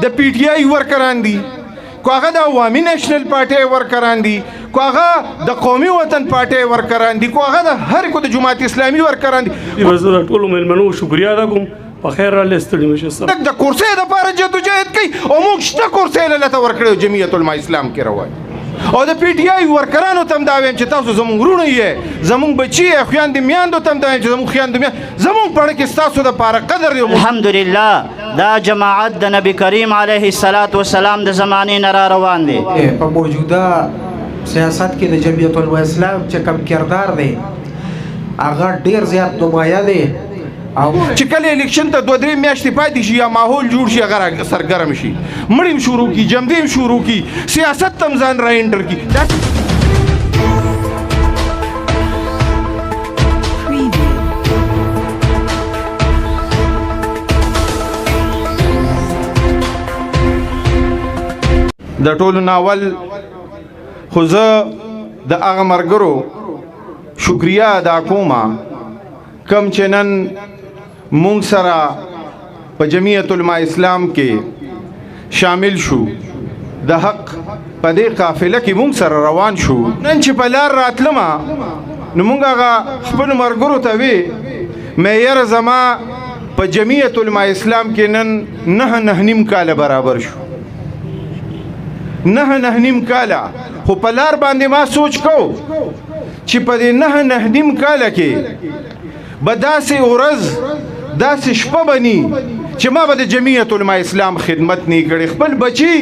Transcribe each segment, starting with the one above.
د پی ټی آی ورکران دي، کو هغه د عوامي نیشنل پارټي ورکران دي، کو هغه د قومي وطن پارټي ورکران دي، کو هغه د هر کو د جماعت اسلامي ورکران دي. زه ټولو مېلمنو شکریا ادا کوم، په خیر راغلې، ستړي مه شئ. د کورسۍ دپاره جدوجهد کوي او موږ شته کورسۍ له لته ورکړی جمعیت علما اسلام کې روان او د پی ټی آی ورکرانو ته هم دا وایم چې تاسو زموږ وروڼه یې، زموږ بچي یې، خویندې میاندو ته هم دا وایم چې زموږ خویندې میاندې زموږ په اړه کې ستاسو دپاره قدر دی. الحمدلله دا جماعت د نبی کریم علیه الصلاة والسلام د زمانې نه را روان دی. په موجوده سیاست کې د جمعیت علما اسلام چې کوم کردار دی هغه ډېر زیات نمایه دی او چې کله الیکشن ته 2-3 میاشتې پاتې شي یا ماحول جوړ شي هغه سرګرم شي، مړیم شروع کی، جمدیم شروع کی، سیاست تم ځان را انټر کی. د ټولو ناول خو زه د هغه ملګرو شکریا ادا کومه کم چې نن مونږ سره په جمعیت علما اسلام کې شامل شو، د حق په دې قافله کې مونږ سره روان شو. نن چې په لار راتلمه نو مونږ هغه خپلو ملګرو ته وی مې یاره زما په جمعیت علما اسلام کې نن 9.5 کاله برابر شو، 9.5 کاله. خو په لار باندې ما سوچ کو چې په دې 9.5 کاله کې به داسې ورځ داسې شپه بني چې ما به د جمعیت علما اسلام خدمت نه کړي، خپل بچي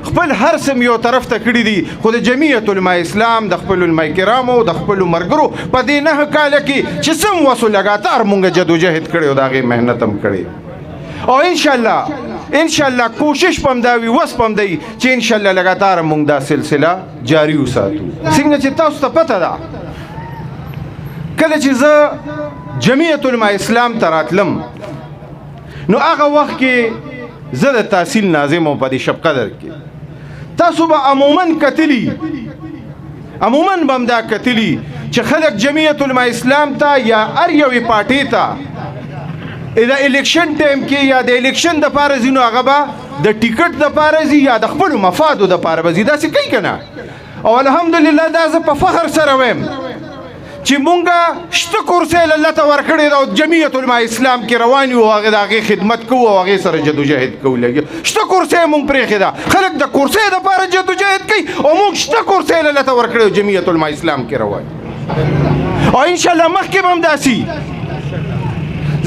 خپل هر سم یو طرف ته کړي دي، خو د جمعیت علما اسلام د خپل علما کرامو د خپل مرګرو په دې 9 کاله کې چې سم وسو لګاتار مونږ جدوجهد کړی او د هغې محنت هم کړی او انشاءالله کوشش پم دا وي، وس پم دی چې انشاءالله لګاتار مونږ دا سلسله جاری وساتو. څنګه چې تاسو ته پته ده کله چې زه جمعیت علما اسلام ته راتلم نو هغه وخت کې زه د تحصیل ناظم وم په دې شب قدر کې. تاسو به عموما کتلي، عموما به هم دا کتلي چې خلک جمعیت علما اسلام ته یا هر یوې پارټۍ ته د الیکشن ټایم کې یا د الیکشن دپاره ځي نو هغه به د ټیکټ دپاره ځي یا د خپلو مفادو دپاره به ځي، داسې کوي که نه. او الحمدلله دا زه په فخر سره وایم چې مونږه شته کورسۍ له لته ورکړې ده او جمعیت علما اسلام کې روان یو، هغې د هغې خدمت کوو او هغې سره جدوجهد کوو. لګي شته کورسۍ مونږ پرېښې ده، خلک د کورسۍ دپاره جدوجهد کوي او مونږ شته کورسۍ له لته ورکړې او جمعیت علما اسلام کې روان او انشاءالله مخکې به هم داسي.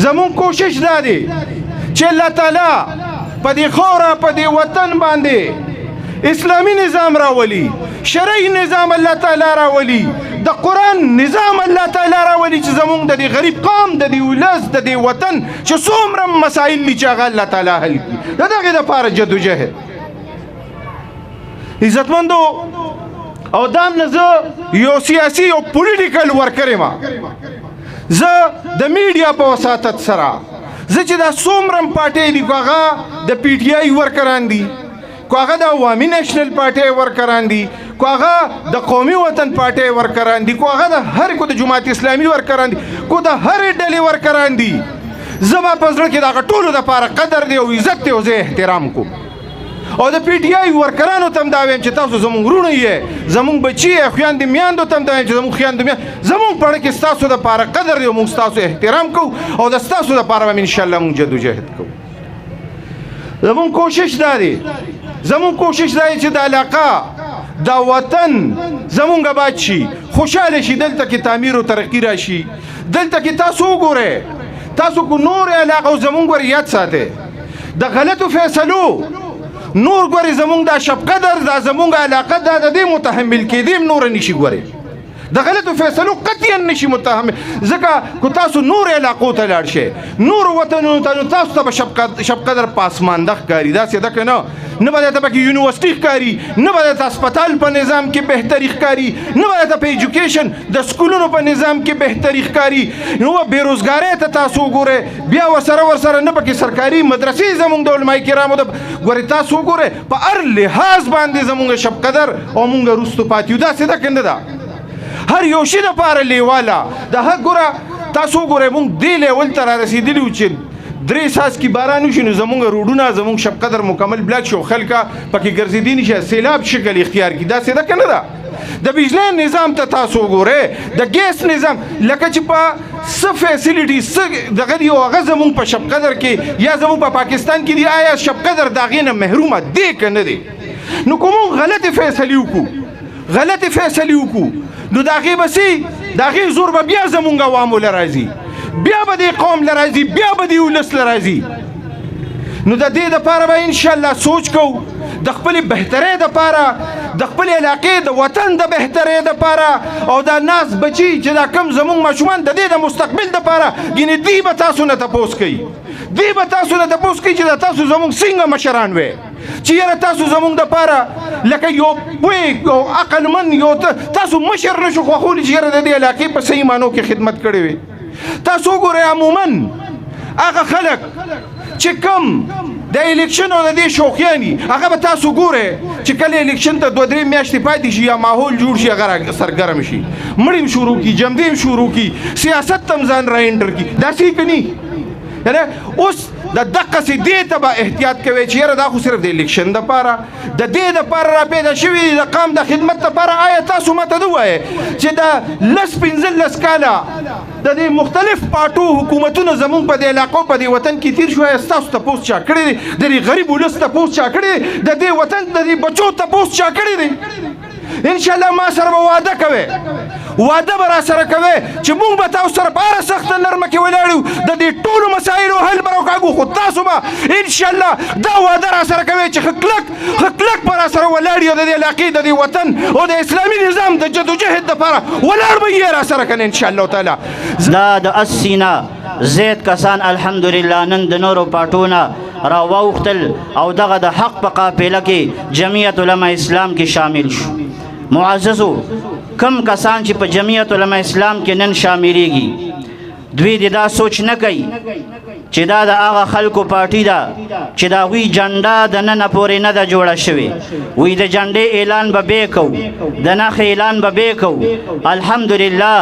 زمونږ کوشش دا دی چې الله تعالی په دې خاوره په دې وطن باندې اسلامي نظام راولي، شرعي نظام الله تعالی راولي، د قرآن نظام الله تعالی راولي چې زمونږ د دې غریب قوم د دې ولس د دې وطن چې څومره مسایل دي چې هغه الله تعالی حل کړي، د دغې دپاره جدوجهد. عزتمندو او دا هم نه زه یو سیاسي او پولیټیکل ورکر یم، زه د میډیا په وساطت سره زه چې دا څومره پارټۍ دي، کو هغه د پی ټی آی ورکران دي، کو هغه د عوامي نیشنل پارټي ورکران دي، کو هغه د قومي وطن پارټي ورکران دي، کو هغه د هر کو د جماعت اسلامي ورکران دي، کو د هر ډلې ورکران دي. زما په زړه کې د هغه ټولو دپاره قدر دی او عزت دی او زه احترام کوم. او د پی ټی آی ورکرانو ته هم دا وایم چې تاسو زموږ وروڼه یې، زموږ بچي یې، خویندې میاندو ته هم دا وایم چې زموږ خویندې میاندې زموږ په اړه کې ستاسو دپاره قدر دی او موږ ستاسو احترام کوو او د ستاسو دپاره به انشاءالله موږ جدوجهد کوو. زموږ کوشش دا دی چې د علاقه دا وطن زمونږ آباد شي، خوشحاله شي، دلته کې تعمیر و ترقي راشي. دلته کې تاسو وګورئ، تاسو کو نور علاقه او زمونږ ور یاد ساتئ د غلطو فیصلو نور ګورئ، زمونږ دا شب قدر دا زمونږ علاقه دا د دې متحمل کېدیم نور نشي ګورئ، د غلطو فیصلو قطعا نشي متحمل. ځکه کو تاسو نور علاقو ته لاړ شئ، نور وطنونو ته، نو تاسو ته به شب قدر پاسمانده ښکاري، داسې ده که نه به درته پکې یونیورسټي ښکاري، نه به درته اسپتال په نظام کې بهتري ښکاري، نه به درته په ایجوکیشن د سکولونو په نظام کې بهتري ښکاري. نو بېروزګارۍ ته تاسو وګورئ، بیا ورسره نه پکې سرکاري مدرسې زمونږ د علما کرامو د ګورئ، تاسو وګورئ په هر لحاظ باندې زمونږ شب قدر او مونږ وروستو پاتې یو. داسې ده که نه ده؟ هر یو شي دپاره لیواله د حق. ګوره تاسو وګورئ مونږ دې لیول ته را رسېدلي وو چې درې څاڅکي باران وشي نو زمونږ روډونه زمونږ شب قدر مکمل بلاک شي او خلکه پکې ګرځېدي نشي سیلاب شکل اختیار کړي داسې ده که نه ده د بجلی نظام ته تاسو وګورئ د ګیس نظام لکه چې په څه فیسیلیټي څه دغه دي او هغه زمونږ په شب قدر کې یا زمونږ په پاکستان کې دي آیا شب قدر د هغې نه محرومه دی که نه دی نو که مونږ غلطې فیصلې وکړو نو د هغې بسې د هغې زور به بیا زمونږ عوامو له راځي بیا به دې قوم له راځي بیا به دې ولس له راځي نو د دې دپاره به انشاءالله سوچ کوو د خپلې بهترۍ دپاره د خپلې علاقې د وطن د بهترۍ دپاره او دا ناس بچي چې دا کم زمونږ ماشومان د دې د مستقبل دپاره ګینې دوی به تاسو نه تپوس کوي چې دا تاسو زمونږ څنګه مشران وی چې یاره تاسو زمونږ دپاره لکه یو پوه یو عقلمند یو تاسو مشر نشو خوښولی چې یاره د دې علاقې په صحیح معنو کې خدمت کړې وي تاسو وګورئ عموما هغه خلک چې کم د الیکشن او د دې شوقیاني هغه به تاسو ګورئ چې کله الیکشن ته 2-3 میاشتې پاتې شي یا ماحول جوړ شي هغه سرګرم شي مړیم شروع کی جمدیم شروع کی سیاست تم ځان را انټر کی داسې که نه یعنی اوس د دقسې دې ته به احتیاط کوئ چې یاره دا خو صرف د الیکشن دپاره د دې دپاره را پیدا شوي د قام د خدمت دپاره آیا تاسو ماته ده ووایئ چې د 10-15 کاله د دې مختلف پارټو حکومتونه زمونږ په دې علاقو په دې وطن کې تیر شو آیا ستاسو تپوس چا کړی دی د دې غریب ولس تپوس چا کړی دی د دې وطن د دې بچو تپوس چا کړی دی انشاءالله ما سره به واده کوئ واده به را سره کوئ چې مونږ به تاسو سره په هره سخته نرمه کې ولاړ یو د دې ټولو مسایلو حل به راوکاږو خو تاسو به انشاءالله دا واده را سره کوئ چې ښه کلک به را سره ولاړ یو د دې علاقې د دې وطن او د اسلامي نظام د جدوجهد دپاره ولاړ به یې را سره کنه انشاءالله تعالی دا د 80 نه زیات کسان الحمدلله نن د نورو پارټونه را واوښتل او دغه د حق په قافله کې جمعیت علما اسلام کې شامل شو معززو کم کسان چې په جمعیت علما اسلام کې نن شاملیږي دوی دا سوچ نه کوي چې دا د هغه خلکو پارټي ده چې د هغوی جنډه د ننه پورې نه ده جوړه شوې وی د جنډې اعلان به بیا کوو د نښې اعلان به بیا کوو الحمدلله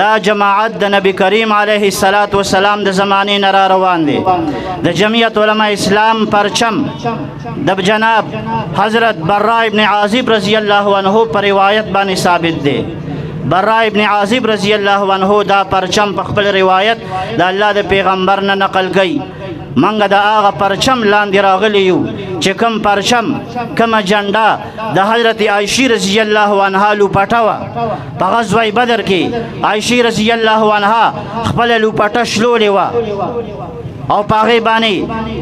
دا جماعت د نبی کریم علیه السلام د زمانې نه را روان دی د جمعیت علما اسلام پرچم د جناب حضرت برا ابن عازب رضی الله عنه پر روایت باندې ثابت دی برا ابن عازب رضی الله عنه دا پرچم په خپل روایت د الله د پیغمبر نه نقل کړي منګه د هغه پرچم لاندې راغلی یو چې کوم پرچم کومه جنډه د حضرت عایشې رضی الله عنها لوپټه وه په غزوه بدر کې عایشې رضی الله عنها خپله لوپټه شلولې وه او په هغې باندې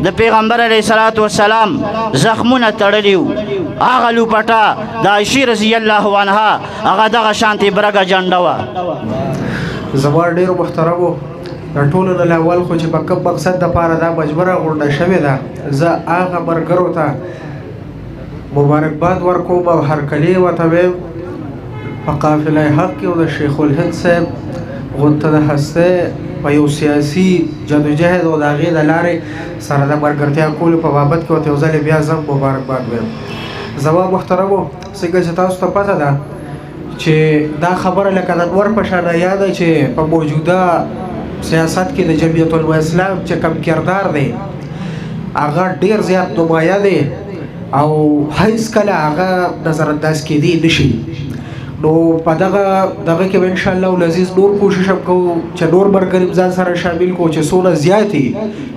د پیغمبر علیه الصلاة والسلام زخمونه تړلي وو هغه لوپټه د عایشې رضی الله عنها هغه دغه شانتې برګه جنډه وه زما ډېرو محترمو د ټولو نه اول خو چې په کوم مقصد دپاره دا مجبوره غونډه شوې ده زه هغه ملګرو ته مبارکباد ورکوم او هرکلې ورته ویم په قافله حق کې او د شیخ الهند صاحب غونته د هسته په یو سیاسي جدوجهد او د هغې د لارې سره د ملګرتیا کولو په بابت کې ورته یو ځلې بیا زه مبارکباد ویم زما محترمو څنګه چې تاسو ته پته ده چې دا خبره لکه د نور په شانه یاده چې په موجوده سیاست کې د جمعیت علما اسلام چې کم کردار دی هغه ډېر زیات نمایه دی او هیڅکله هغه نظر انداز کېدی نشي نو په دغه کې به انشاءالله العزیز نور کوشش هم کوو چې نور ملګري ځان سره شامل کړو چې څونه زیاتې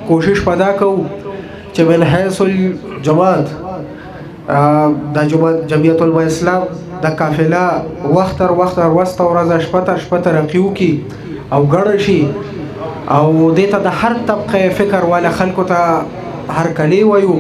کوشش په دا کوو چې من حیث الجماعت د جمعیت علما اسلام د قافله وخت تر وخت ورځ شپه تر شپه ترقي وکړي او ګډه شي او دې ته د هر طبقه فکر والا خلکو ته هرکلې وایو